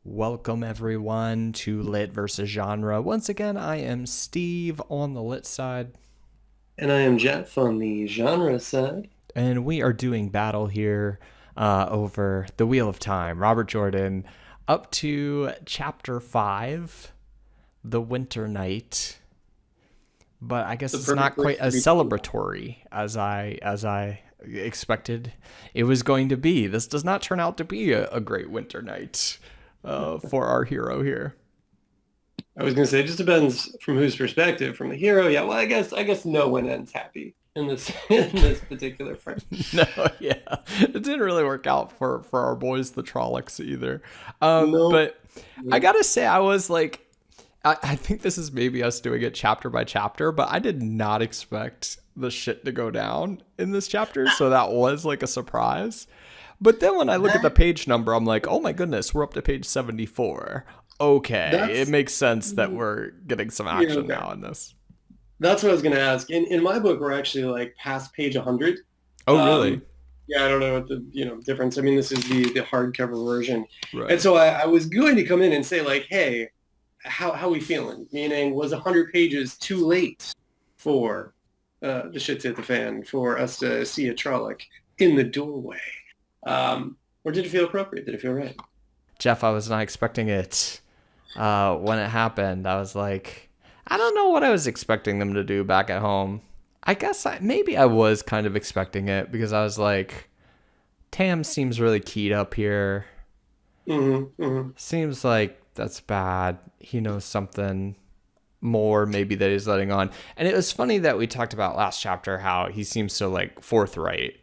Welcome everyone to Lit versus Genre. Once again, I am Steve on the lit side, And I am Jeff on the genre side. and we are doing battle here over the Wheel of Time. Robert Jordan, up to Chapter 5, The Winternight. But I guess The it's perfect not quite place to as be. celebratory as I expected it was going to be. This does not turn out to be a great winter night for our hero here. I was going to say, it just depends from whose perspective. From the hero, yeah. Well, I guess no one ends happy in this in this particular frame. No, yeah, it didn't really work out for our boys, the Trollocs, either. But No. I gotta say, I was like, I think this is maybe us doing it chapter by chapter, but I did not expect the shit to go down in this chapter, so that was like a surprise. But then when I look at the That page number, I'm like, oh my goodness, we're up to page 74. Okay, it that's makes sense that we're getting some yeah, action okay. now in this. That's what I was going to ask. In my book, we're actually like past page 100. Oh, really? Yeah, I don't know what the difference. I mean, this is the hardcover version, and Right. so I was going to come in and say like, hey, how we feeling? Meaning, was 100 pages too late for the shit to hit the fan for us to see a Trolloc in the doorway? Or did it feel appropriate? Did it feel right? Jeff, I was not expecting it. When it happened, I was like, I don't know what I was expecting them to do back at home. I guess maybe I was kind of expecting it because I was like, Tam seems really keyed up here. Mm-hmm, mm-hmm. Seems like that's bad. He knows something more maybe that he's letting on. And it was funny that we talked about last chapter how he seems so like forthright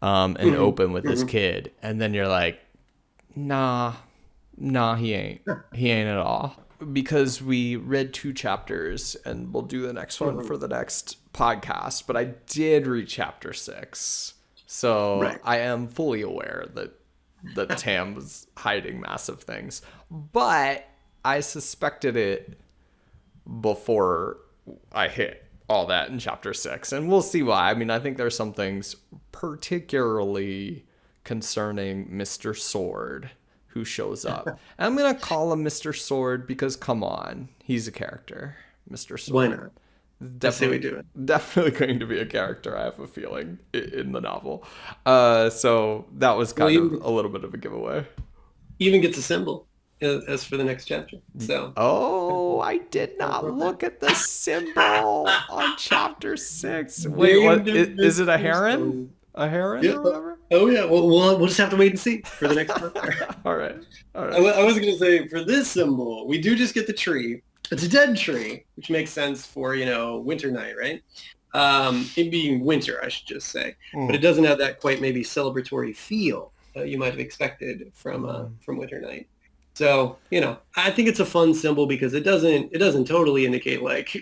and open with Mm-hmm, his mm-hmm. kid. And then you're like, nah, nah, he ain't. He ain't at all. Because we read 2 chapters and we'll do the next one Mm-hmm. for the next podcast, but I did read chapter 6. So Right. I am fully aware that Tam was hiding massive things. But I suspected it before I hit all that in chapter 6. And we'll see why. I mean, I think there's some things particularly concerning Mr. Sword who shows up. And I'm going to call him Mr. Sword because come on, he's a character. Mr. Why Sword. not? I say we Definitely do it. definitely going to be a character, I have a feeling, in the novel. So that was Well, kind of a little bit of a giveaway. even gets a symbol as for the next chapter. So Oh, I did how not appropriate. look at the symbol on chapter 6. Wait, what? Named him Is it a Mr. heron? Stone. A heron Yeah. or whatever? Oh yeah. Well, we'll just have to wait and see for the next part. All right. All I, right. I was going to say for this symbol, we do just get the tree. It's a dead tree, which makes sense for, winter night, right? It being winter, I should just say. But it Mm. doesn't have that quite maybe celebratory feel you might have expected Mm. from winter night. So, I think it's a fun symbol because it doesn't totally indicate like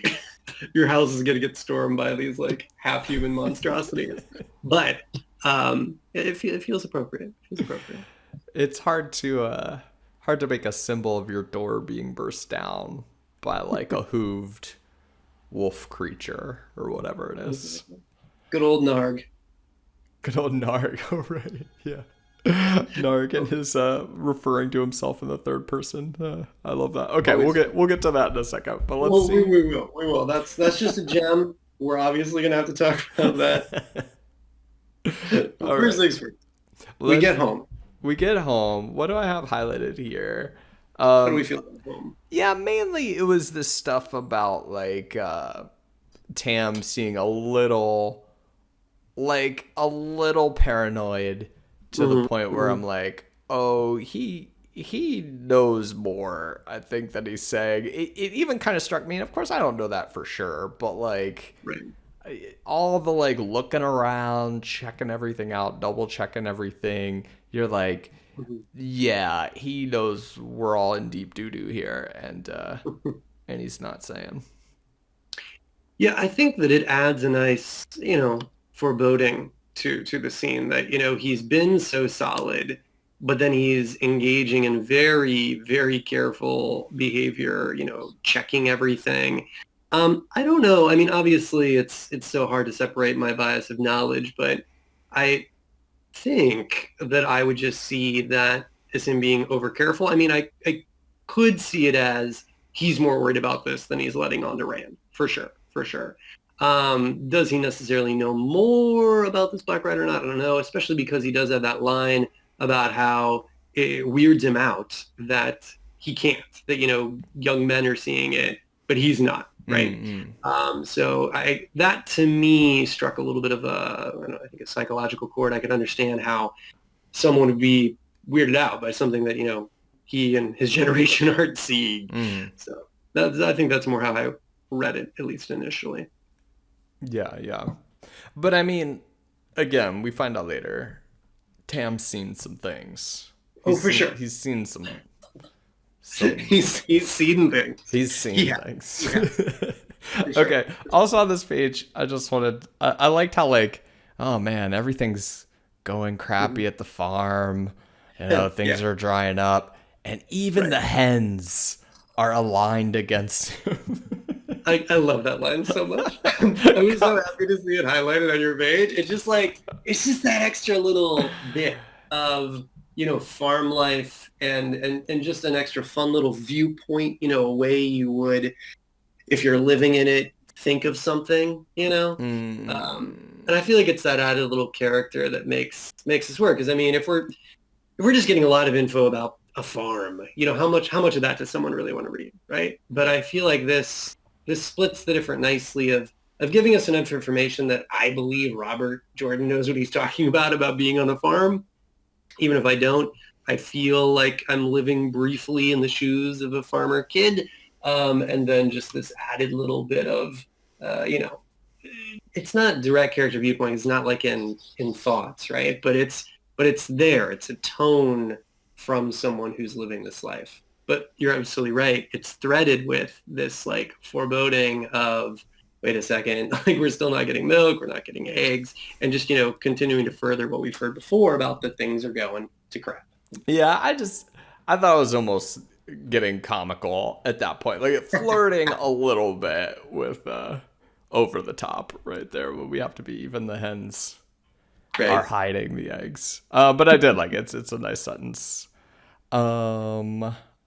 your house is going to get stormed by these like half human monstrosities. But it feels appropriate. It feels appropriate. It's hard to make a symbol of your door being burst down by like a hooved wolf creature or whatever it is. Good old Narg. Good old Narg, oh, right? Yeah. Narg and his referring to himself in the third person. I love that. Okay, we'll Always. get to that in a second. But let's Well, we, see. we will. We will. That's just a gem. We're obviously gonna have to talk about that. But All first right. things first. We Let's get home. we get home. What do I have highlighted here? How do we Um feel about home? yeah, mainly it was this stuff about like Tam seeing a little paranoid to the Hmm, point where hmm. I'm like, "Oh, he knows more." I think that he's saying. It even kind of struck me, and of course I don't know that for sure, but like Right. all the like looking around, checking everything out, double checking everything. You're like, Mhm. yeah, he knows we're all in deep doo doo here, and he's not saying. Yeah, I think that it adds a nice, foreboding to the scene that, he's been so solid, but then he's engaging in very, very careful behavior, checking everything. I don't know. I mean, obviously it's so hard to separate my bias of knowledge, but I think that I would just see that as him being over careful. I mean, I could see it as he's more worried about this than he's letting on to Rand, for sure, for sure. Does he necessarily know more about this Black Rat or not? I don't know, especially because he does have that line about how it weirds him out that he can't, that, young men are seeing it, but he's not, right? So that to me struck a little bit of I think a psychological chord. I could understand how someone would be weirded out by something that, he and his generation aren't seeing. So I think that's more how I read it, at least initially. Yeah. But I mean, again, we find out later, Tam's seen some things. For sure. He's seen some he's seen things. He's seen things. Yeah. Sure. Okay. Also on this page, I liked how, like, oh man, everything's going crappy at the farm. Things are drying up. And even the hens are aligned against him. I love that line so much. I was so happy to see it highlighted on your page. It's just that extra little bit of, farm life and just an extra fun little viewpoint, a way you would, if you're living in it, think of something, And I feel like it's that added little character that makes this work. Because I mean, if we're just getting a lot of info about a farm, how much of that does someone really want to read, right? But I feel like this splits the different nicely of giving us enough information that I believe Robert Jordan knows what he's talking about being on a farm. Even if I don't, I feel like I'm living briefly in the shoes of a farmer kid. And then just this added little bit of, it's not direct character viewpoint. It's not like in thoughts, right? But it's there. It's a tone from someone who's living this life. But you're absolutely right. It's threaded with this like foreboding of, wait a second, like we're still not getting milk, we're not getting eggs, and just, continuing to further what we've heard before about that things are going to crap. Yeah, I thought it was almost getting comical at that point. Like flirting a little bit with over the top right there. We have to be, even the hens are hiding the eggs. But I did like it. It's a nice sentence.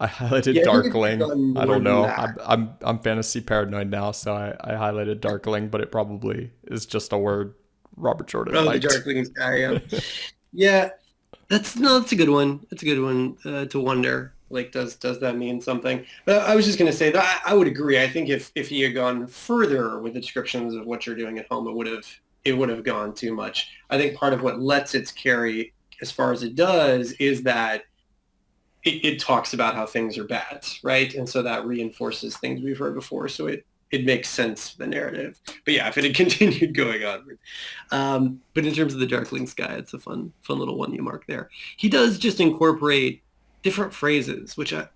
I highlighted Darkling. I don't know. I'm fantasy paranoid now, so I highlighted Darkling, but it probably is just a word Robert Jordan liked. The Darkling guy, yeah. Yeah, that's a good one. It's a good one to wonder. Like, does that mean something? But I was just going to say that I would agree. I think if he had gone further with the descriptions of what you're doing at home, it would have gone too much. I think part of what lets it carry as far as it does is that it talks about how things are bad, right? And so that reinforces things we've heard before. So it makes sense for the narrative. But yeah, if it had continued going on. But in terms of the Darkling Sky, it's a fun little one you mark there. He does just incorporate different phrases, which I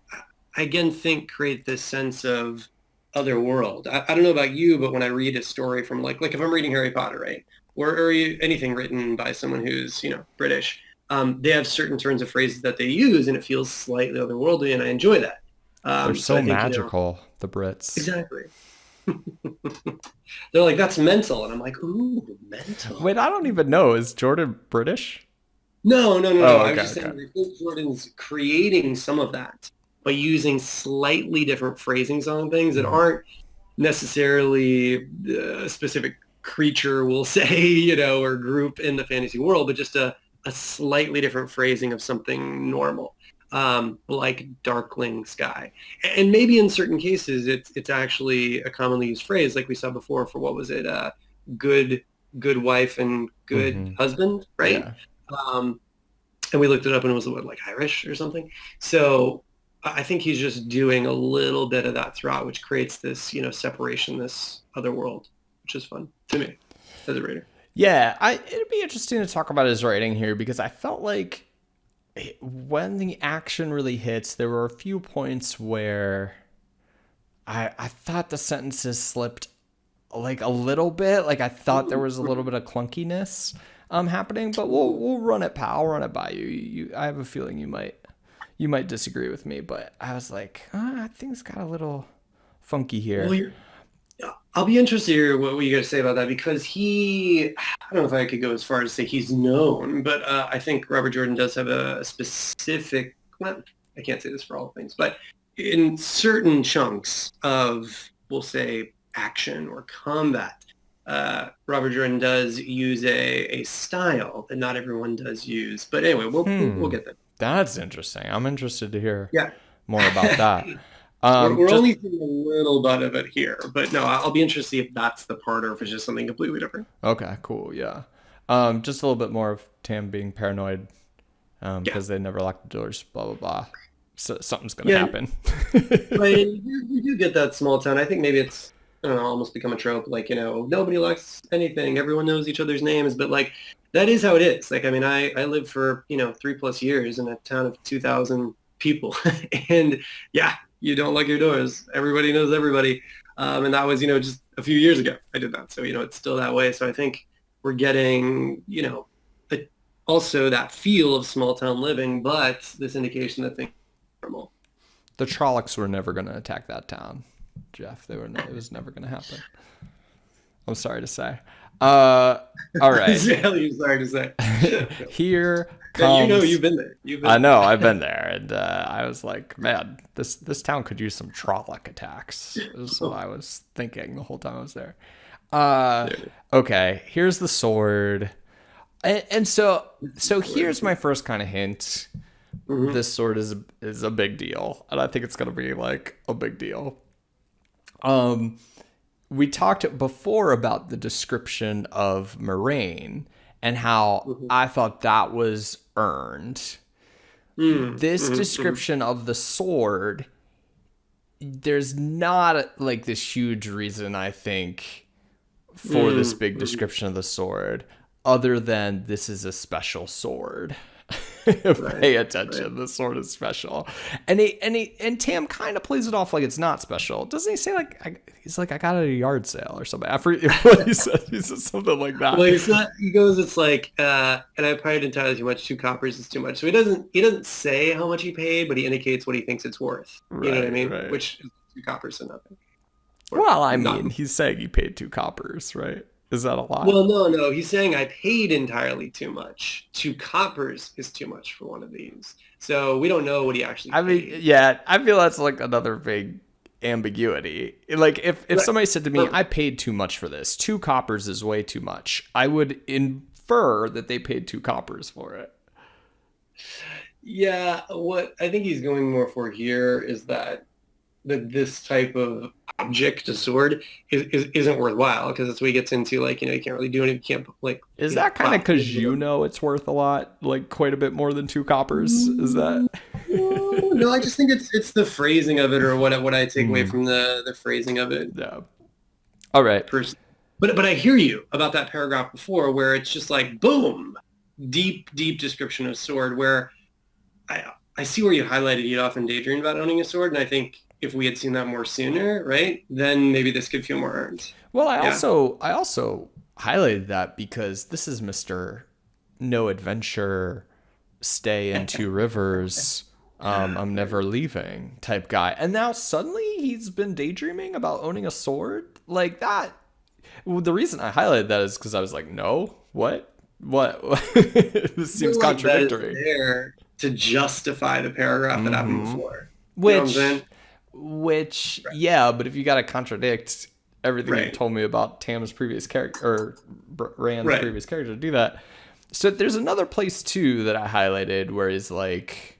again think create this sense of other world. I don't know about you, but when I read a story from like if I'm reading Harry Potter, right? Or anything written by someone who's, British, they have certain turns of phrases that they use, and it feels slightly otherworldly, and I enjoy that. They're so magical, the Brits. Exactly. They're like, that's mental, and I'm like, ooh, mental. Wait, I don't even know. Is Jordan British? No. Oh, okay, I was just saying, I think Jordan's creating some of that by using slightly different phrasings on things that aren't necessarily a specific creature, we'll say, or group in the fantasy world, but just a slightly different phrasing of something normal, like Darkling Sky. And maybe in certain cases, it's actually a commonly used phrase, like we saw before for, what was it, good wife and good husband, right? Yeah. And we looked it up, and it was like Irish or something. So I think he's just doing a little bit of that throughout, which creates this, separation, this other world, which is fun to me as a reader. Yeah, it'd be interesting to talk about his writing here, because I felt like when the action really hits, there were a few points where I thought the sentences slipped like a little bit. Like I thought there was a little bit of clunkiness happening, but we'll run it, pal. I'll run it by you. I have a feeling you might disagree with me, but I was like, things got a little funky here. Well, I'll be interested to hear what you guys say about that, because I don't know if I could go as far as to say he's known, but I think Robert Jordan does have a specific, well, I can't say this for all things, but in certain chunks of, we'll say, action or combat, Robert Jordan does use a style that not everyone does use. But anyway, we'll get there. That's interesting. I'm interested to hear Yeah. more about that. We're Just only seeing a little bit of it here, but no, I'll be interested if that's the part or if it's just something completely different. okay, cool, yeah. Just a little bit more of Tam being paranoid, Yeah. because they never lock the doors, blah blah blah. So something's gonna Yeah, happen. right. You do get that small town. I think maybe it's, I don't know, almost become a trope. Like, nobody likes anything. Everyone knows each other's names, but like that is how it is. Like, I mean, I lived for 3+ years in a town of 2,000 people, and yeah, you don't lock your doors. Everybody knows everybody, and that was just a few years ago. I did that, so it's still that way. So I think we're getting also that feel of small town living, but this indication that things are normal. The Trollocs were never gonna attack that town, Jeff. It was never gonna happen. I'm sorry to say. All right. Really sorry to say. Here Yeah, comes. you've been there. You've been I know I've been there, and I was like, man, this town could use some Trolloc attacks. Is what I was thinking the whole time I was there. Okay, here's the sword, and so here's my first kind of hint. Mhm. This sword is a big deal, and I think it's gonna be like a big deal. We talked before about the description of Moraine and how I thought that was earned. This description of the sword, there's not like this huge reason, I think, for this big description of the sword, other than this is a special sword. Pay attention. Right. The sword is special, and Tam kind of plays it off like it's not special. Doesn't he say he's like, I got it at a yard sale or something? I forget what he said. He said something like that. Well, it's not. He goes. It's like, and I paid entirely too much. 2 coppers is too much. So he doesn't say how much he paid, but he indicates what he thinks it's worth. You know what I Right, mean? right. Which is 2 coppers to nothing. Or Well, I not. mean, he's saying he paid 2 coppers, right? Is that a lot? Well, no. He's saying I paid entirely too much. 2 coppers is too much for one of these. So we don't know what he actually I mean, paid. yeah, I feel that's like another big ambiguity. Like if somebody said to me, Right. I paid too much for this, 2 coppers is way too much, I would infer that they paid 2 coppers for it. Yeah, what I think he's going more for here is that this type of object, a sword, isn't worthwhile because that's what he gets into. Like, you can't really do anything. You can't like. Is that kind of because it's worth a lot, like quite a bit more than 2 coppers? Is that? No, I just think it's the phrasing of it, or what I take away from the phrasing of it. Yeah. All right. But I hear you about that paragraph before, where it's just like boom, deep description of sword. Where I see where you highlighted you'd often daydream about owning a sword, and I think if we had seen that more sooner, right, then maybe this could feel more earned. Well, I Yeah. also highlighted that because this is Mr. No Adventure, stay in Two Rivers, I'm never leaving type guy. And now suddenly he's been daydreaming about owning a sword like that. Well, the reason I highlighted that is because I was like, no, what? This seems Feel like that is contradictory. there to justify the paragraph that happened before. You know what I'm Which, saying? yeah, but if you got to contradict everything you Right. told me about Tam's previous character or Rand's Right. previous character to do that. So there's another place too that I highlighted where he's like,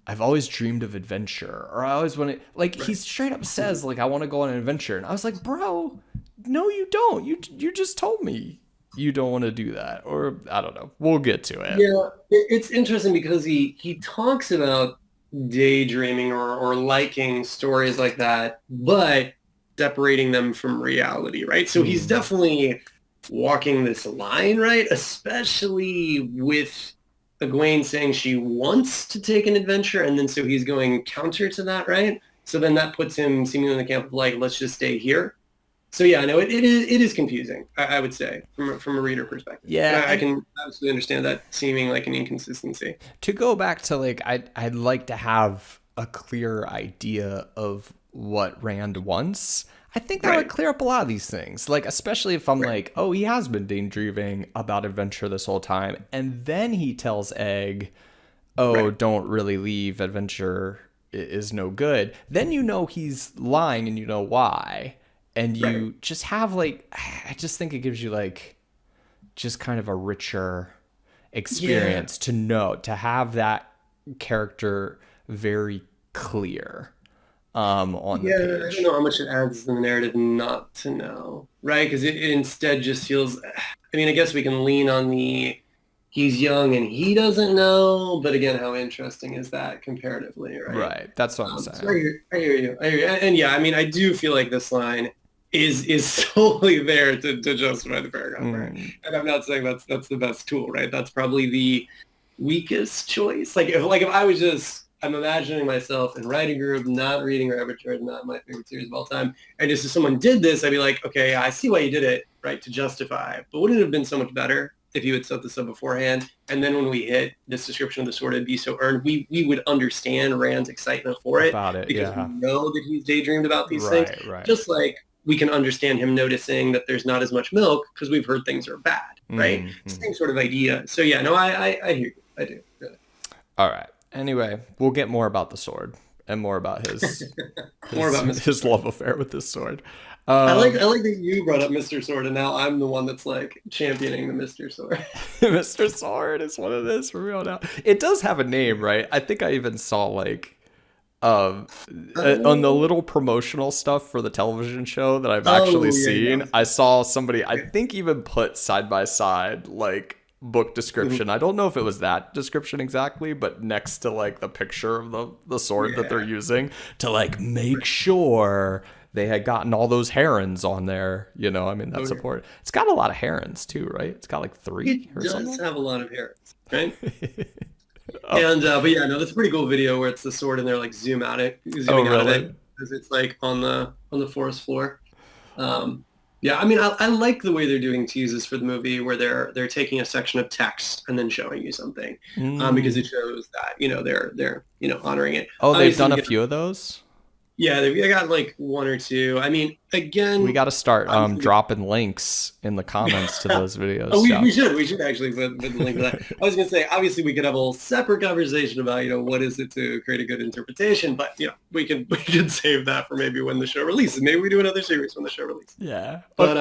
I've always dreamed of adventure, or I always want to, like, he straight up says, like, I want to go on an adventure. And I was like, bro, no, you don't. You just told me you don't want to do that. Or I don't know. We'll get to it. Yeah, it's interesting because he talks about daydreaming or liking stories like that, but separating them from reality, right? So he's definitely walking this line, right? Especially with Egwene saying she wants to take an adventure, and then so he's going counter to that, right? So then that puts him seemingly in the camp of like, let's just stay here. So yeah, no, it is confusing, I would say, from a reader perspective. Yeah, And I can absolutely understand that seeming like an inconsistency. To go back to like, I'd like to have a clear idea of what Rand wants. I think that would Right. clear up a lot of these things. Like, especially if I'm like, oh, he has been daydreaming about adventure this whole time. And then he tells Egg, oh, Right. don't really leave adventure is no good. Then you know he's lying and you know why. And you just have like, I just think it gives you like just kind of a richer experience to know, to have that character very clear on the Yeah, I page. don't know how much it adds to the narrative not to know, right? Because it instead just feels, I mean, I guess we can lean on the he's young and he doesn't know, but again, how interesting is that comparatively, right? Right. That's what I'm So saying. I hear you, I hear you. And yeah, I mean, I do feel like this line is solely there to justify the paragraph, right? Mm. And I'm not saying that's the best tool, right? That's probably the weakest choice. Like if I was just I'm imagining myself in writing group, not reading Rabbit Trail, not my favorite series of all time. And just if someone did this, I'd be like, okay, I see why you did it, right, to justify. But wouldn't it have been so much better if you had set this up beforehand? And then when we hit this description of the sword, it'd be so earned. We would understand Rand's excitement for it About it, because we yeah. know that he's daydreamed about these things. Right, right. Just like we can understand him noticing that there's not as much milk because we've heard things are bad, right? Same sort of idea. So yeah, no, I hear you. I do. Really. All right. Anyway, we'll get more about the sword and more about More about Mr. his love affair with this sword. I like that you brought up Mr. Sword, and now I'm the one that's like championing the Mr. Sword. Mr. Sword is what it is for real now. It does have a name, right? I think I even saw like on the little promotional stuff for the television show that I've actually seen. Yeah. I saw somebody I think even put side by side like book description. I don't know if it was that description exactly, but next to like the picture of the sword that they're using to like make sure they had gotten all those herons on there, you know. I mean, that's important. It's got a lot of herons too, right? It's got like 3 or something. It does have a lot of herons, right? And but yeah, no, that's a pretty cool video where it's the sword and they're like zooming out of it because it's like on the forest floor. Yeah, I mean, I like the way they're doing teases for the movie where they're taking a section of text and then showing you something because it shows that they're honoring it. Oh, they've done a few of those. Yeah, they got like 1 or 2. I mean, again, we got to start dropping links in the comments to those videos. Oh, we should actually put the link to that. I was gonna say, obviously, we could have a whole separate conversation about what is it to create a good interpretation, but we can save that for maybe when the show releases. Maybe we do another series when the show releases. Yeah, but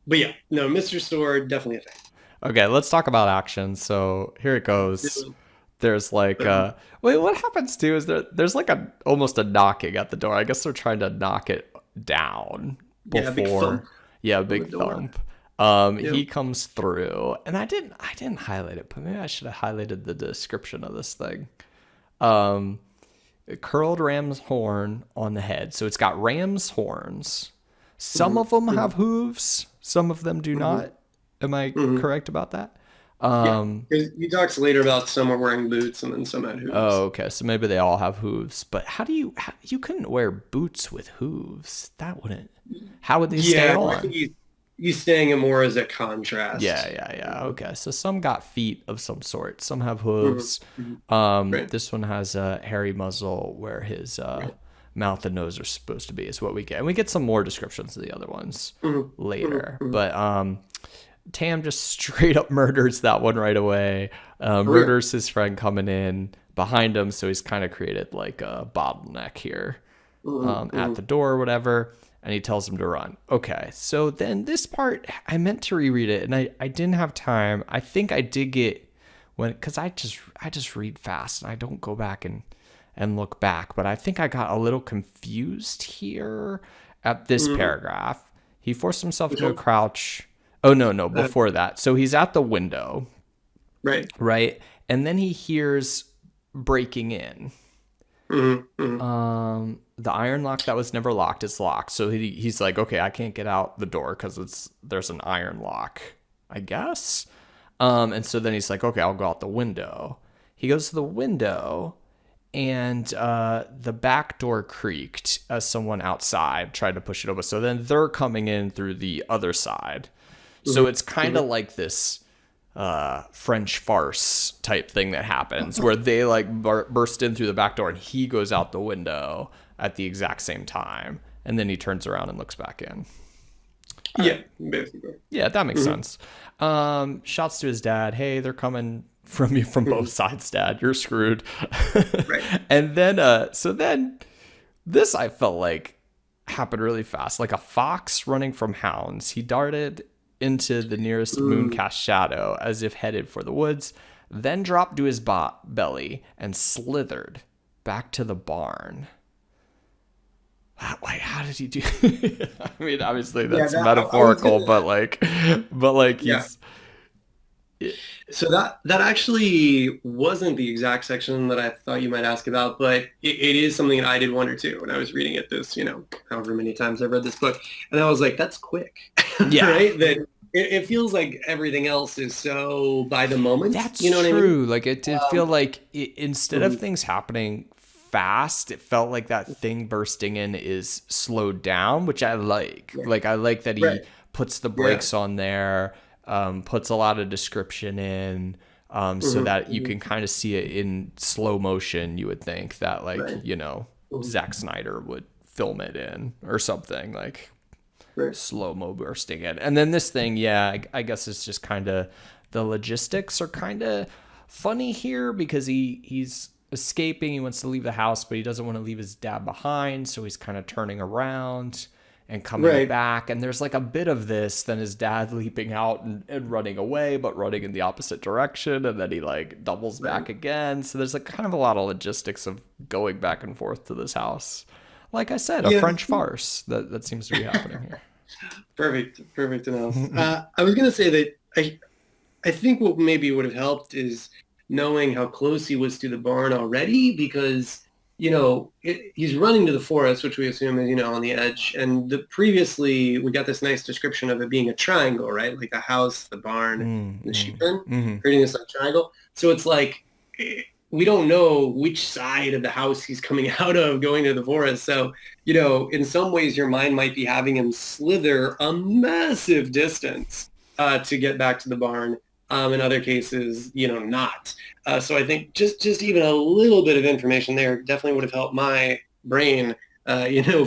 yeah, no, Mr. Sword definitely a fan. Okay, let's talk about action. So here it goes. There's like wait, what happens too is there's like almost a knocking at the door. I guess they're trying to knock it down before big thump. He comes through and I didn't highlight it, but maybe I should have highlighted the description of this thing. Curled ram's horn on the head. So it's got ram's horns. Some of them have hooves, some of them do not. Am I correct about that? He talks later about some are wearing boots and then some had hooves. Oh, okay. So maybe they all have hooves. But you couldn't wear boots with hooves. That wouldn't. How would they stay on? I think he's staying it more as a contrast. Yeah. Okay. So some got feet of some sort. Some have hooves. This one has a hairy muzzle where his mouth and nose are supposed to be is what we get. And we get some more descriptions of the other ones later. But Tam just straight up murders that one right away. Murders his friend coming in behind him, so he's kind of created like a bottleneck here at the door or whatever, and he tells him to run. Okay, so then this part, I meant to reread it, and I didn't have time. I think I did get because I just read fast, and I don't go back and look back, but I think I got a little confused here at this paragraph. He forced himself into a crouch. Oh, no, before that. So he's at the window. Right? And then he hears breaking in. The iron lock that was never locked is locked. So he's like, okay, I can't get out the door because there's an iron lock, I guess. And so then he's like, okay, I'll go out the window. He goes to the window and the back door creaked as someone outside tried to push it open. So then they're coming in through the other side. So it's kind of like this French farce type thing that happens where they like burst in through the back door and he goes out the window at the exact same time. And then he turns around and looks back in. Yeah, basically. Yeah, that makes sense. Shouts to his dad. Hey, they're coming from you from both sides, Dad. You're screwed. Right. And then so then this I felt like happened really fast. Like a fox running from hounds, he darted into the nearest mooncast shadow as if headed for the woods, then dropped to his belly and slithered back to the barn. Like, how did he do? I mean, obviously that's metaphorical, but yeah. he's. So that actually wasn't the exact section that I thought you might ask about, but it is something that I did wonder too when I was reading it this, however many times I've read this book. And I was like, that's quick, Yeah. right? That it feels like everything else is so by the moment. That's you know what I true. mean? Like it did feel like instead of things happening fast, it felt like that thing bursting in is slowed down, which I like. Yeah. Like I like that he Right. puts the brakes on there, puts a lot of description in, so that you can kind of see it in slow motion. You would think that Zack Snyder would film it in or something like slow-mo bursting in. And then this thing, I guess it's just kind of the logistics are kind of funny here because he's escaping. He wants to leave the house, but he doesn't want to leave his dad behind. So he's kind of turning around and coming back. And there's like a bit of this, then his dad leaping out and running away, but running in the opposite direction. And then he like doubles back again. So there's like kind of a lot of logistics of going back and forth to this house. Like I said, a French farce that seems to be happening here. Perfect enough. I was going to say that I think what maybe would have helped is knowing how close he was to the barn already, because, he's running to the forest, which we assume is, on the edge. And previously we got this nice description of it being a triangle, right? Like the house, the barn, and the sheep pen, creating this like triangle. So it's like, we don't know which side of the house he's coming out of going to the forest. So, in some ways your mind might be having him slither a massive distance to get back to the barn. In other cases, not. So I think just even a little bit of information there definitely would have helped my brain,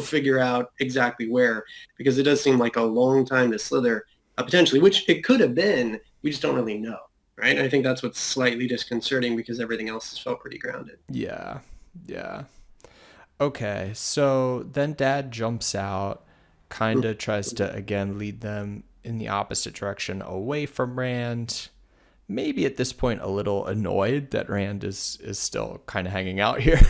figure out exactly where, because it does seem like a long time to slither, potentially, which it could have been. We just don't really know. Right. And I think that's what's slightly disconcerting because everything else has felt pretty grounded. Yeah. Okay. So then Dad jumps out, kind of tries to, again, lead them in the opposite direction away from Rand. Maybe at this point a little annoyed that Rand is still kind of hanging out here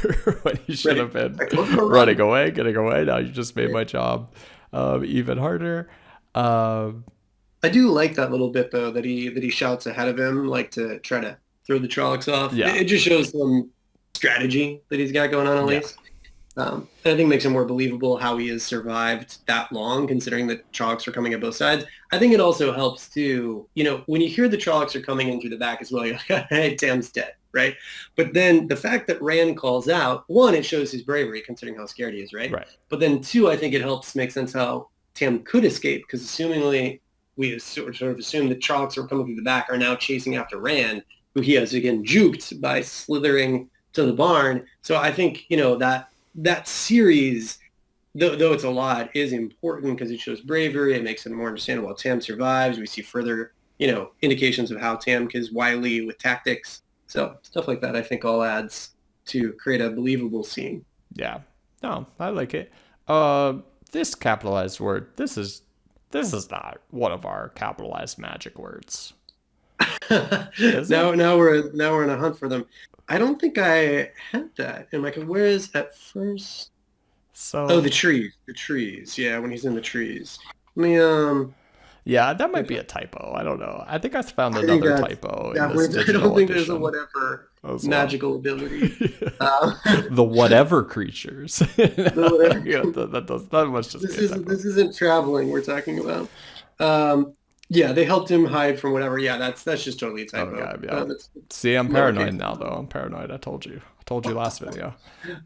when he should have been running away, getting away. Now you just made my job even harder. I do like that little bit though that he shouts ahead of him, like to try to throw the Trollocs off. Yeah. It just shows some strategy that he's got going on at least. And I think it makes it more believable how he has survived that long, considering that Trollocs are coming at both sides. I think it also helps too, when you hear the Trollocs are coming in through the back as well, you're like, hey, Tam's dead, right? But then the fact that Rand calls out, one, it shows his bravery considering how scared he is, right? But then two, I think it helps make sense how Tam could escape, because assumingly we sort of assume the Trollocs are coming through the back are now chasing after Rand, who he has again juked by slithering to the barn. So I think, that series, though it's a lot, is important because it shows bravery. It makes it more understandable how Tam survives. We see further, indications of how Tam is wily with tactics. So stuff like that, I think, all adds to create a believable scene. Yeah. No, I like it. This capitalized word, this is not one of our capitalized magic words. Now we're in a hunt for them. I don't think I had that in my. Where is at first? So the trees. Yeah, when he's in the trees. Let me Yeah, that might be a typo. I don't know. I think I found another typo. I don't think there's a whatever magical ability. The whatever creatures. That must just. This isn't traveling we're talking about. Yeah, they helped him hide from whatever. Yeah, that's just totally a typo. Oh, God, yeah. See, I'm paranoid now, though. I'm paranoid. I told you last video.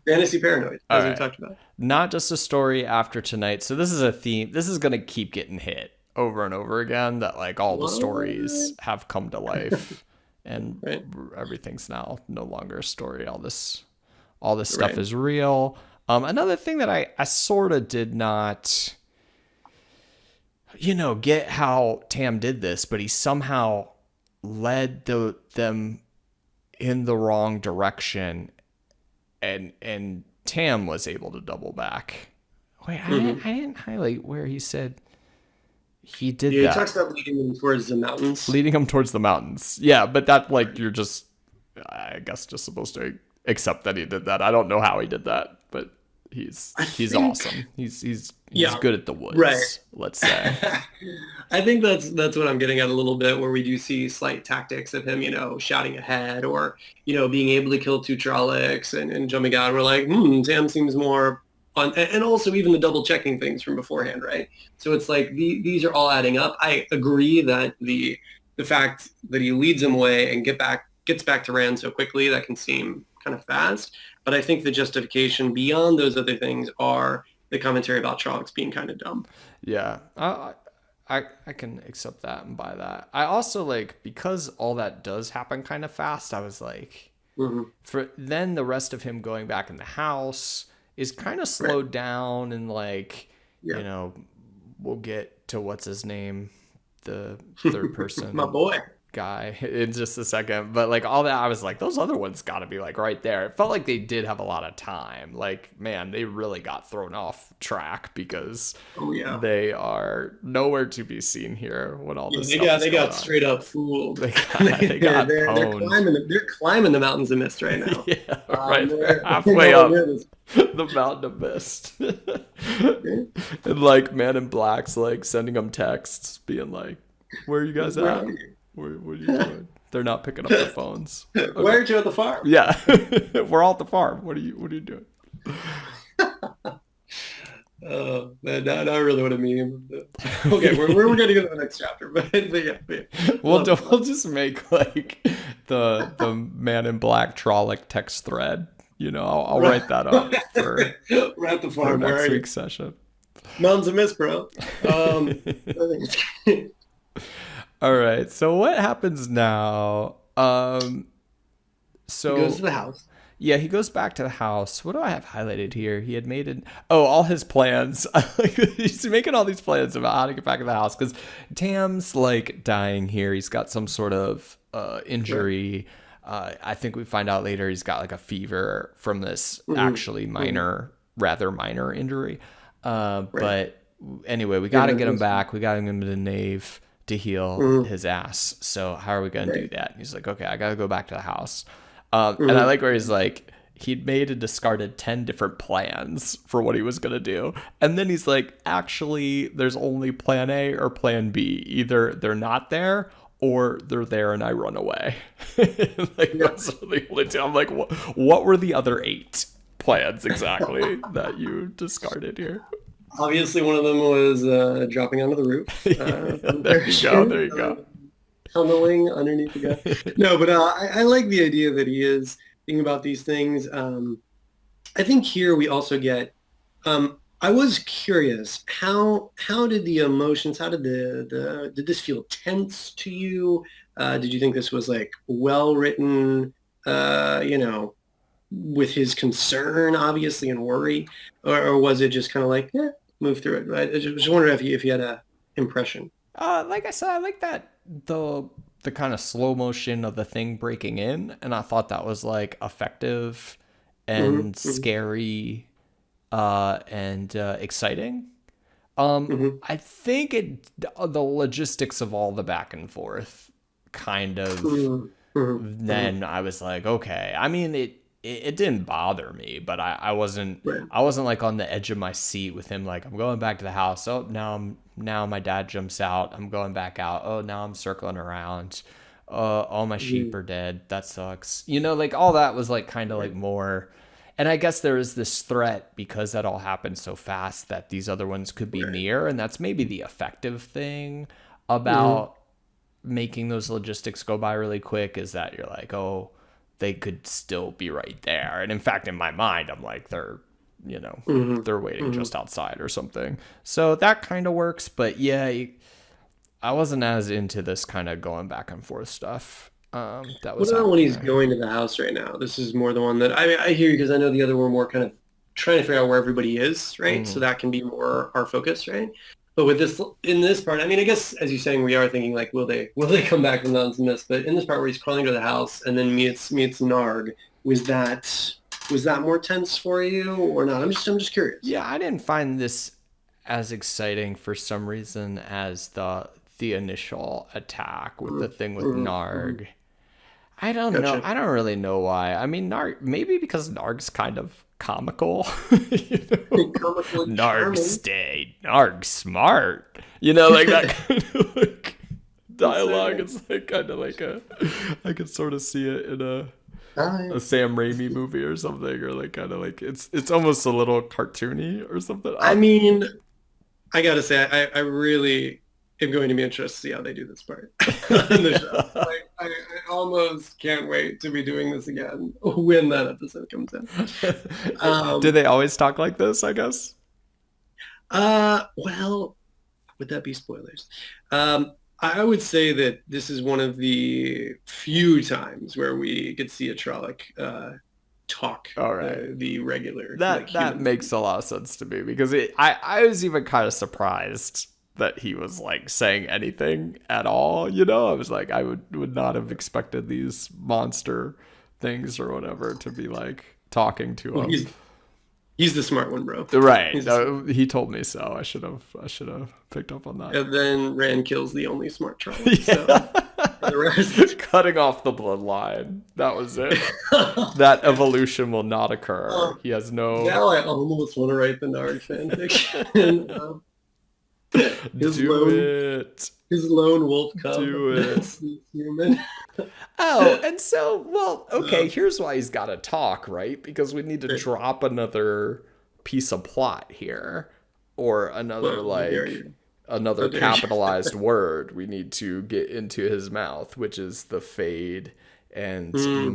Fantasy paranoid, as we talked about. Not just a story after tonight. So this is a theme. This is going to keep getting hit over and over again, that like all the stories have come to life and everything's now no longer a story. All this stuff is real. Another thing that I sort of did not, get how Tam did this, but he somehow led them in the wrong direction, and Tam was able to double back. Wait, I didn't highlight where he said he did Yeah, he that. talks about leading them towards the mountains. Leading him towards the mountains. Yeah, but that, like, you're just, I guess, just supposed to accept that he did that. I don't know how he did that, but he's awesome. He's Yeah, good at the woods, right. let's say. I think that's what I'm getting at a little bit, where we do see slight tactics of him, shouting ahead, or, being able to kill two Trollocs and jumping out. And we're like, Tam seems more on, and also even the double checking things from beforehand, right? So it's like these are all adding up. I agree that the fact that he leads him away and gets back to Rand so quickly, that can seem kind of fast. But I think the justification beyond those other things are the commentary about Trollocs being kind of dumb. Yeah, I can accept that and buy that. I also, like, because all that does happen kind of fast, I was like, for then the rest of him going back in the house is kind of slowed down, and, like, we'll get to what's his name, the third person My boy. guy, in just a second. But, like, all that, I was like, those other ones got to be, like, right there. It felt like they did have a lot of time. Like, man, they really got thrown off track, because they are nowhere to be seen here when all this stuff they got straight up fooled. They got they're climbing the mountains of mist right now. Yeah, right there, halfway up the mountain of mist. And, like, Man in Black's, like, sending them texts being like, where are you guys at? What are you doing? They're not picking up their phones. Okay. Why aren't you at the farm? Yeah, we're all at the farm. What are you doing? Oh man, now I really want to meme. Okay, we're gonna go to the next chapter, but yeah. We'll just make, like, the Man in Black Trolloc text thread. I'll write that up for we're at the farm. next week's session. Mountains of Mist, bro. All right. So what happens now? So he goes to the house. Yeah, he goes back to the house. What do I have highlighted here? He had made all his plans. He's making all these plans about how to get back to the house, because Tam's, like, dying here. He's got some sort of injury. I think we find out later he's got, like, a fever from this actually rather minor injury. But anyway, we got to get him back. We got to get him to the Nave to heal his ass. So how are we going to do that? And he's like, okay, I got to go back to the house. And I like where he's like, he'd made and discarded 10 different plans for what he was going to do. And then he's like, actually, there's only plan A or plan B. Either they're not there, or they're there and I run away. Those are the only two. I'm like, what were the other 8 plans exactly that you discarded here? Obviously, one of them was dropping onto the roof. There you go. Tunneling underneath the guy. No, but I like the idea that he is thinking about these things. I think here we also get. I was curious, how did the emotions? How did did this feel tense to you? Did you think this was, like, well written? With his concern, obviously, and worry, or was it just kind of like, move through it? Right? I just wondering if you had a impression. Like I said, I like that the kind of slow motion of the thing breaking in, and I thought that was, like, effective and scary, and exciting. I think the logistics of all the back and forth kind of. Then I was like, okay. I mean, it didn't bother me, but I wasn't like on the edge of my seat with him, like, I'm going back to the house. Oh, now my dad jumps out. I'm going back out. Oh, now I'm circling around. All my sheep are dead. That sucks. Like, all that was, like, kind of like more. And I guess there is this threat, because that all happened so fast, that these other ones could be near. And that's maybe the effective thing about making those logistics go by really quick, is that you're like, oh, they could still be right there. And in fact, in my mind, I'm like, they're waiting just outside or something. So that kind of works. But yeah, I wasn't as into this kind of going back and forth stuff. That was. What about when he's going to the house right now? This is more the one that I hear you, because I know the other one more kind of trying to figure out where everybody is, right? So that can be more our focus, right? But with this in this part, I mean, I guess as you're saying, we are thinking like, will they come back from the mist? But in this part where he's crawling to the house and then meets Narg, was that was that more tense for you or not? I'm just curious. Yeah, I didn't find this as exciting for some reason as the initial attack with the thing with Mm-hmm. Narg. I don't know. Gotcha. I don't really know why. I mean, Narg, maybe because Narg's kind of comical. You know? Comically Narg charming. stay, Narg smart. You know, like that kind of like That's so dialogue. nice. It's like kind of like a, I could sort of see it in I, a Sam Raimi movie or something, or like kind of like it's almost a little cartoony or something. I mean, I gotta say, I really am going to be interested to see how they do this part on the show. Like, I almost can't wait to be doing this again when that episode comes in. Do Um, they always talk like this? I guess. well, would that be spoilers? I would say that this is one of the few times where we could see a Trolloc talk All right. the regular like That human. makes a lot of sense to me because I was even kind of surprised that he was like saying anything at all. You know, I was like, I would not have expected these monster things or whatever to be like talking to Well, him. he's the smart one, bro. Right. He's the smart. No, he told me so. I should have picked up on that. And then Rand kills the only smart Trolloc. So Yeah. the rest. Cutting off the bloodline. That was it. That evolution will not occur. He has no. Now I almost want to write the Narg fanfiction. His Do lone it. his lone wolf cub Do it. that's human. Oh, and so, well, okay, Um, here's why he's got to talk, right? Because we need to drop another piece of plot here, or another, well, how dare like, you? How another dare you? capitalized word we need to get into his mouth, which is the fade and Mm,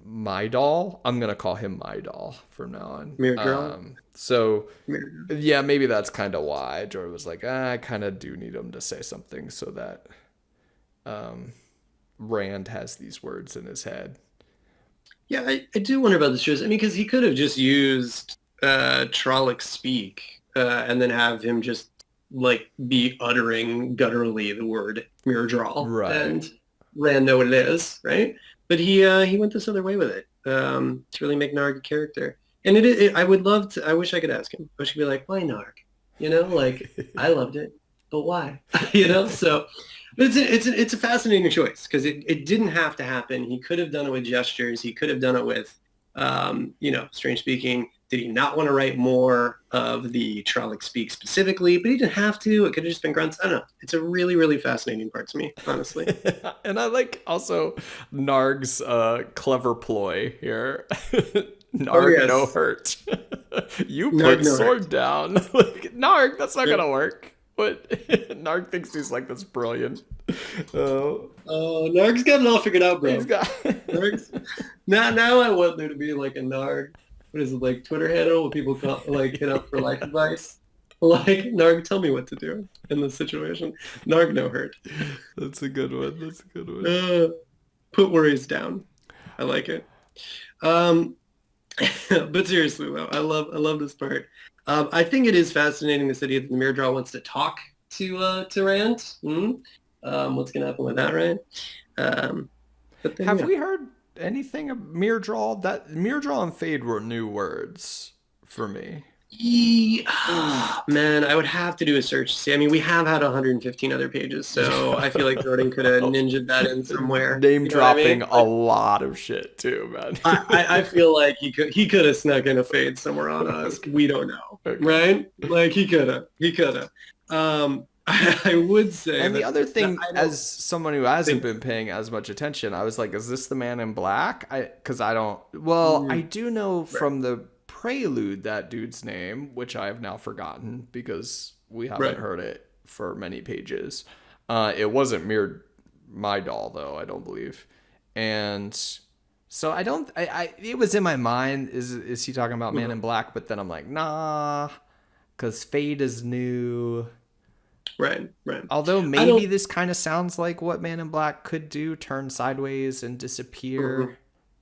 my doll. I'm gonna call him my doll from now on. Mirror So Mirror. yeah, maybe that's kind of why Jordan was like, I kind of do need him to say something so that Rand has these words in his head. Yeah, I do wonder about this shows. I mean, because he could have just used Trolloc speak and then have him just like be uttering gutturally the word mirror draw Right. and Rand know what it is, right? But he went this other way with it to really make Narg a character. And I would love to. I wish I could ask him. I wish he'd be like, "Why Narg?" You know, like I loved it, but why? You know, so but it's a fascinating choice because it didn't have to happen. He could have done it with gestures. He could have done it with, strange speaking. Did he not want to write more of the Trolloc speak specifically? But he didn't have to. It could have just been grunts. I don't know. It's a really, really fascinating part to me, honestly. And I like also Narg's clever ploy here. Oh Narg no yes, hurt. You Narg put no hurt. sword down. Like Narg, that's not Yep. gonna work. But Narg thinks he's like this brilliant. Oh, Oh, Narg's got it all figured out, he's bro. got. Narg's now I want there to be like a Narg. What is it like Twitter handle where people call, like hit up for life advice? Like Narg, tell me what to do in this situation. Narg no hurt. That's a good one. That's a good one. Uh, put worries down. I like it. Um, but seriously though, I love this part. I think it is fascinating the city that the Mirror wants to talk to Rand. What's gonna happen with that, right? But then Have yeah. we heard anything of Mirdraw? That Mirdraw and Fade were new words for me. Man, I would have to do a search to see. I mean, we have had 115 other pages, so I feel like Jordan could have ninja'd that in somewhere. Name You know what I mean? dropping a lot of shit too, man. I feel like he could have snuck in a fade somewhere on us. We don't know, Okay. right? Like he could have. I would say And the other that thing, I don't as someone who hasn't think. been paying as much attention, I was like, "Is this the Man in Black?" Because I don't. Well, I do know Right, from the prelude that dude's name, which I have now forgotten because we haven't right. heard it for many pages. It wasn't Mir my doll though, I don't believe, and so I don't. It was in my mind. Is he talking about Man Mhm. in Black? But then I'm like, nah, because Fade is new. Right, right. Although I maybe don't. this kind of sounds like what Man in Black could do, turn sideways and Mhm. disappear.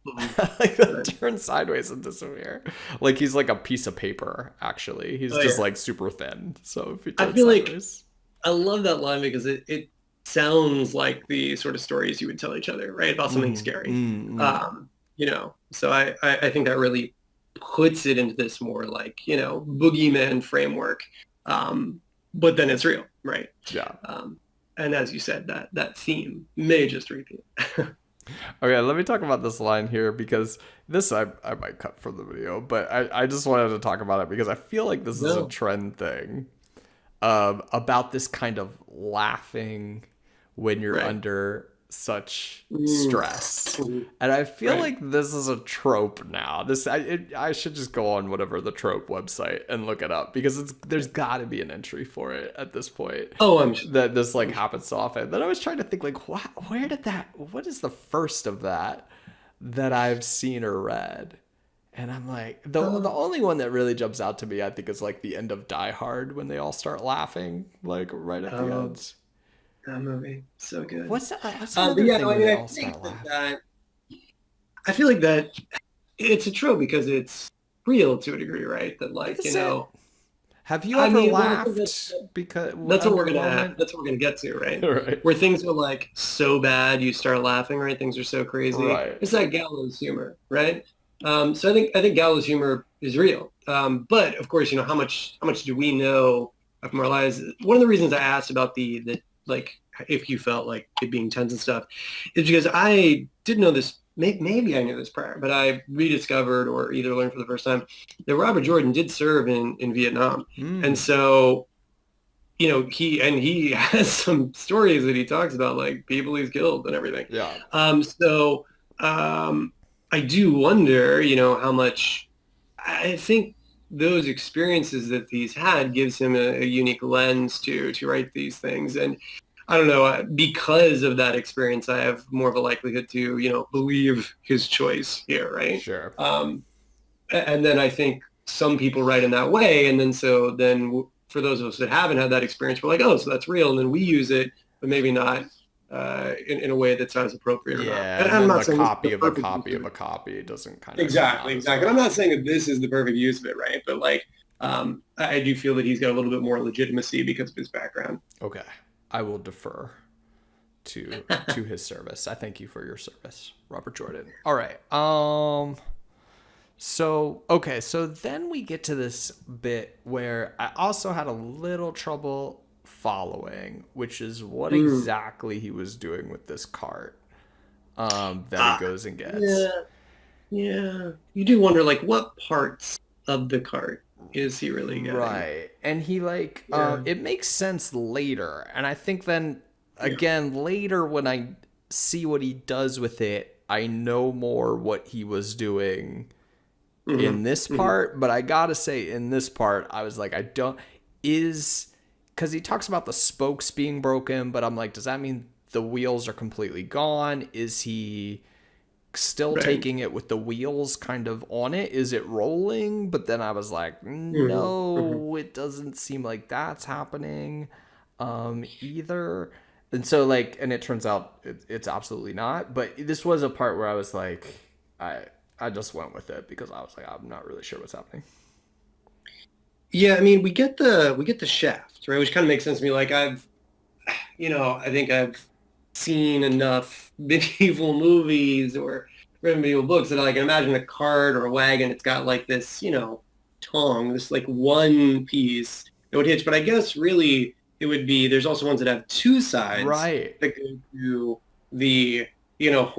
Mhm. Like that Right. turn sideways and disappear. Like he's like a piece of paper, actually. He's Oh just yeah. like super thin. So if he I turns feel like sideways. I love that line because it sounds like the sort of stories you would tell each other, right? About something Mm, scary. mm. So I think that really puts it into this more like, boogeyman framework. Um, but then it's real, right? Yeah. Um, and as you said, that theme may just repeat. Okay, let me talk about this line here because this I might cut from the video, but I just wanted to talk about it because I feel like this is a No, trend thing about this kind of laughing when you're right. under such Mm, stress. mhm, And I feel right. like this is a trope now. I should just go on whatever the trope website and look it up because there's got to be an entry for it at this point Oh, I'm sure. that this like I'm sure. happens so often. Then I was trying to think like where did that what is the first of that I've seen or read? And I'm like, the Oh, only one that really jumps out to me, I think, is like the end of Die Hard when they all start laughing, like right at the oh, end. that movie, so good. What's But another yeah, thing no, I where mean, they I all think start that, laughing? I feel like that it's a trope because it's real to a degree, right? That like, Is it? Have you I ever mean, well, I think laughed because that's what under we're a gonna moment? that's what we're gonna get to, right? Right, Where things are like so bad you start laughing, right? Things are so crazy. right. It's that gallows humor, right? So I think gallows humor is real. But of course, how much do we know from our lives? One of the reasons I asked about the like if you felt like it being tense and stuff is because I didn't know this. Maybe I knew this prior, but I rediscovered or either learned for the first time that Robert Jordan did serve in Vietnam. And Mm, so he has some stories that he talks about, like people he's killed and everything. yeah, So I do wonder, how much I think those experiences that he's had gives him a unique lens to write these things. And I don't know, because of that experience, I have more of a likelihood to, believe his choice here, right? sure. And then I think some people write in that way, and then for those of us that haven't had that experience, we're like, oh, so that's real, and then we use it, but maybe not in a way that's as appropriate or not. Yeah, And and I'm then not the saying this is the copy of a perfect use copy of of it. a copy doesn't kind of come Exactly, out as exactly. And I'm well. not saying that this is the perfect use of it, right? But like, I do feel that he's got a little bit more legitimacy because of his background. Okay, I will defer to his service. I thank you for your service, Robert Jordan. All right. So, okay, so then we get to this bit where I also had a little trouble following, which is what Mm. exactly he was doing with this cart that he Ah, goes and gets. yeah, yeah. You do wonder, like, what parts of the cart is he really getting? Right. And he like Yeah, it makes sense later. And I think then yeah. again later when I see what he does with it, I know more what he was doing Hmm. in this Hmm. part, but I gotta say, in this part, I was like, I don't is because he talks about the spokes being broken, but I'm like, does that mean the wheels are completely gone? Is he still Right. taking it with the wheels kind of on it? Is it rolling? But then I was like, Hmm. Hmm. no, it doesn't seem like that's happening either. And so like, and it turns out it's absolutely not. But this was a part where I was like, I I just went with it because I was like, I'm not really sure what's happening. Yeah, I mean, we get the shaft, right? Which kind of makes sense to me. Like I think I've seen enough medieval movies or read medieval books that I can imagine a cart or a wagon. It's got like this, tongue, this like one piece that would hitch. But I guess really it would be, there's also ones that have two sides Right. that go to the,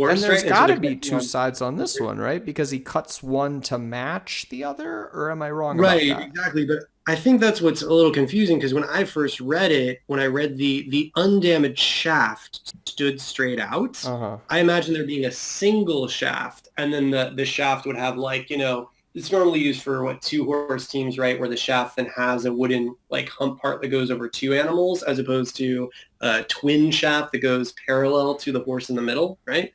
And horse, there's right? And so got the to be question two on, sides on this one, right? Because he cuts one to match the other, or am I wrong about right, that? exactly. But I think that's what's a little confusing because when I first read it, when I read the undamaged shaft stood straight out, Uh huh. I imagine there being a single shaft, and then the shaft would have like, it's normally used for what, two horse teams, right? Where the shaft then has a wooden like hump part that goes over two animals, as opposed to a twin shaft that goes parallel to the horse in the middle, right?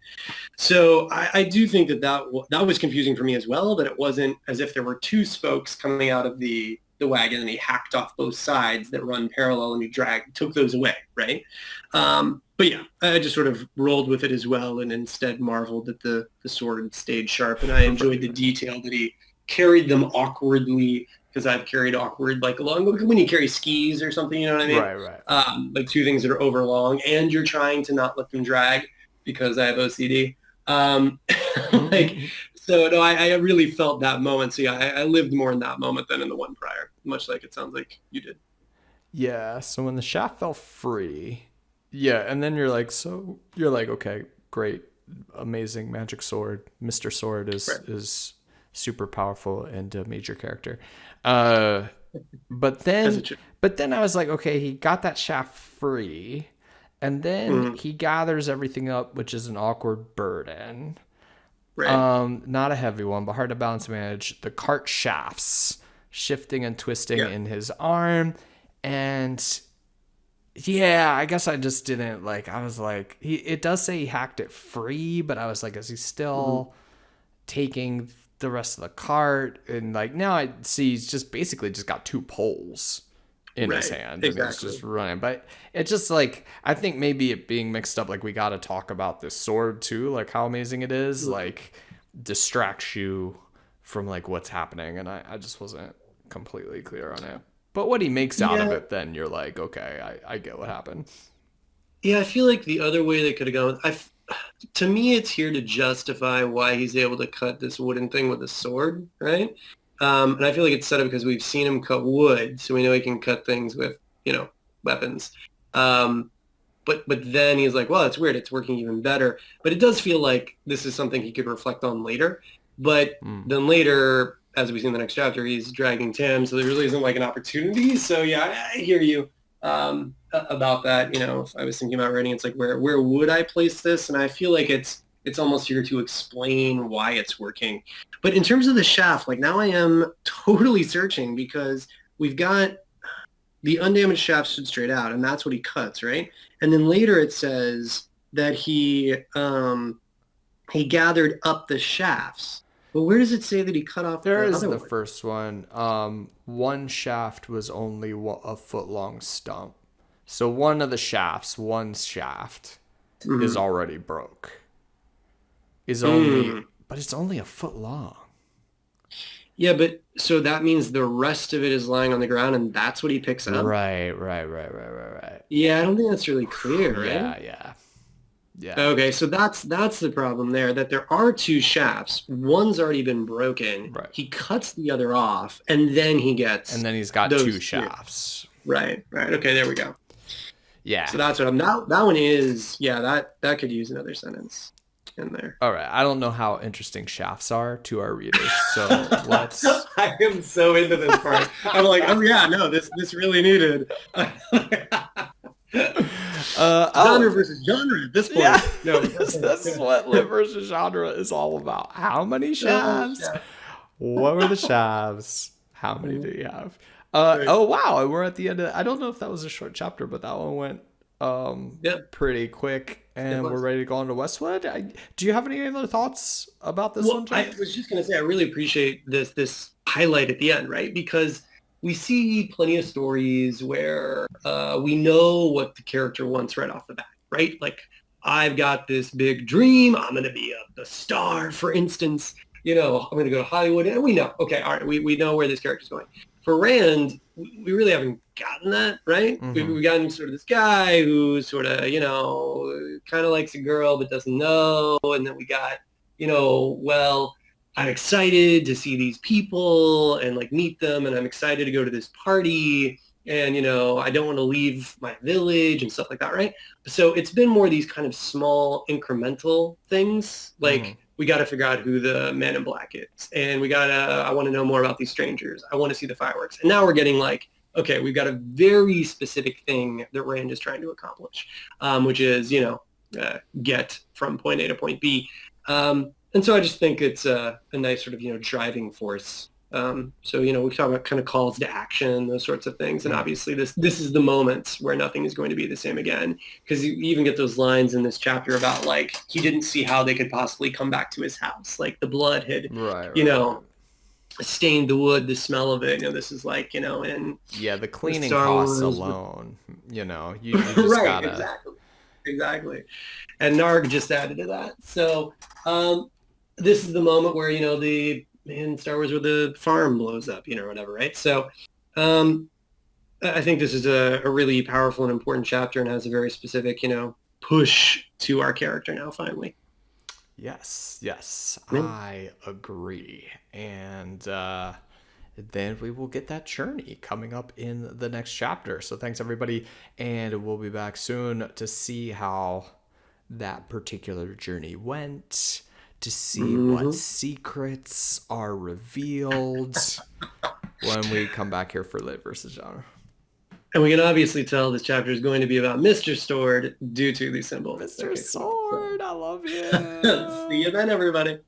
So I do think that was confusing for me as well, that it wasn't as if there were two spokes coming out of the wagon and he hacked off both sides that run parallel and he took those away, right? But yeah, I just sort of rolled with it as well, and instead marveled that the sword stayed sharp, and I enjoyed the detail that he carried them awkwardly, because I've carried awkward like along when you carry skis or something, you know what I mean? Right, right. Like two things that are over long, and you're trying to not let them drag because I have OCD. Um, like so, no, I really felt that moment. So yeah, I lived more in that moment than in the one prior, much like it sounds like you did. Yeah, so when the shaft fell free, yeah, and then you're like, okay, great, amazing magic sword. Mr. Sword Right. is super powerful and a major character. Uh but As a then chick. I was like, okay, he got that shaft free, and then Mhm. he gathers everything up, which is an awkward burden. Right. Not a heavy one, but hard to balance and manage. The cart shafts shifting and twisting Yeah. in his arm. And yeah, I guess I just didn't like, I was like, it does say he hacked it free, but I was like, is he Mhm. still taking the rest of the cart? And like, now I see he's just basically just got two poles in his Right. hand and he's Exactly. just running. But it's just like, I think maybe it being mixed up, like, we got to talk about this sword too, like how amazing it is, Mhm. like, distracts you from like what's happening. And I just wasn't completely clear on it. But what he makes out of Yeah. it, then you're like, okay, I get what happened. Yeah, I feel like the other way they could have gone, to me, it's here to justify why he's able to cut this wooden thing with a sword, right? And I feel like it's set up because we've seen him cut wood, so we know he can cut things with, weapons. Um, but then he's like, well, it's weird. It's working even better. But it does feel like this is something he could reflect on later. But Mm. then later, as we see in the next chapter, he's dragging Tim, so there really isn't like an opportunity. So yeah, I hear you about that. If I was thinking about writing, it's like where would I place this? And I feel like it's almost here to explain why it's working. But in terms of the shaft, like now I am totally searching because we've got the undamaged shaft stood straight out, and that's what he cuts, right? And then later it says that he gathered up the shafts. But where does it say that he cut off There the is other the one? first one. One shaft was only a foot long stump. So one shaft is Mm. already broke. Is only, Mm. but it's only a foot long. Yeah, but so that means the rest of it is lying on the ground, and that's what he picks up? Right. Yeah, I don't think that's really clear, right? Yeah. Okay, so that's the problem there, that there are two shafts. One's already been broken. Right. He cuts the other off, and then he And gets then he's got two those two. shafts. Right, right. Okay, there we go. Yeah. So that's what I'm that one is, yeah, that could use another sentence in there. All right. I don't know how interesting shafts are to our readers, so let's. I am so into this part. I'm like, oh yeah, no, this really needed genre Oh, versus genre at this yeah. point. No. This is what lit versus genre is all about. How many Oh, shafts? yeah. What were the shafts? How many do you have? Right. Oh wow, and we're at the end of. I don't know if that was a short chapter, but that one went Yeah, pretty quick, it and we're was. ready to go on to Westwood. Do you have any other thoughts about this one, Well, I Jake? was just gonna say I really appreciate this highlight at the end, right? Because we see plenty of stories where we know what the character wants right off the bat, right? Like I've got this big dream. I'm gonna be a star, for instance. I'm gonna go to Hollywood, and we know. Okay, all right, we know where this character's going. For Rand, we really haven't gotten that, right? Mm-hmm. We've gotten sort of this guy who sort of, kind of likes a girl but doesn't know, and then we got well, I'm excited to see these people and like meet them, and I'm excited to go to this party, and I don't want to leave my village and stuff like that, right? So it's been more these kind of small incremental things, Mm-hmm. like we got to figure out who the man in black is, and I want to know more about these strangers. I want to see the fireworks, and now we're getting like, okay, we've got a very specific thing that Rand is trying to accomplish, which is get from point A to point B. And so I just think it's a nice sort of, driving force. So, we talk about kind of calls to action, those sorts of things. And Mm. obviously this is the moment where nothing is going to be the same again. Because you even get those lines in this chapter about like, he didn't see how they could possibly come back to his house. Like the blood had, you Right. know, stained the wood, the smell of it. This is like, in Yeah, the the cleaning Star costs Wars. alone. You just Right, gotta. exactly. Exactly. And Narg just added to that. So this is the moment where, the in Star Wars where the farm blows up, whatever, right? So um, I think this is a really powerful and important chapter and has a very specific, push to our character now, finally. Yes, Yeah. I agree. And then we will get that journey coming up in the next chapter. So thanks, everybody. And we'll be back soon to see how that particular journey went, to see what Mhm. secrets are revealed when we come back here for Lit versus Genre. And we can obviously tell this chapter is going to be about Mr. Sword due to these symbols. Mr. Okay, cool. Sword, I love See you. you then, everybody.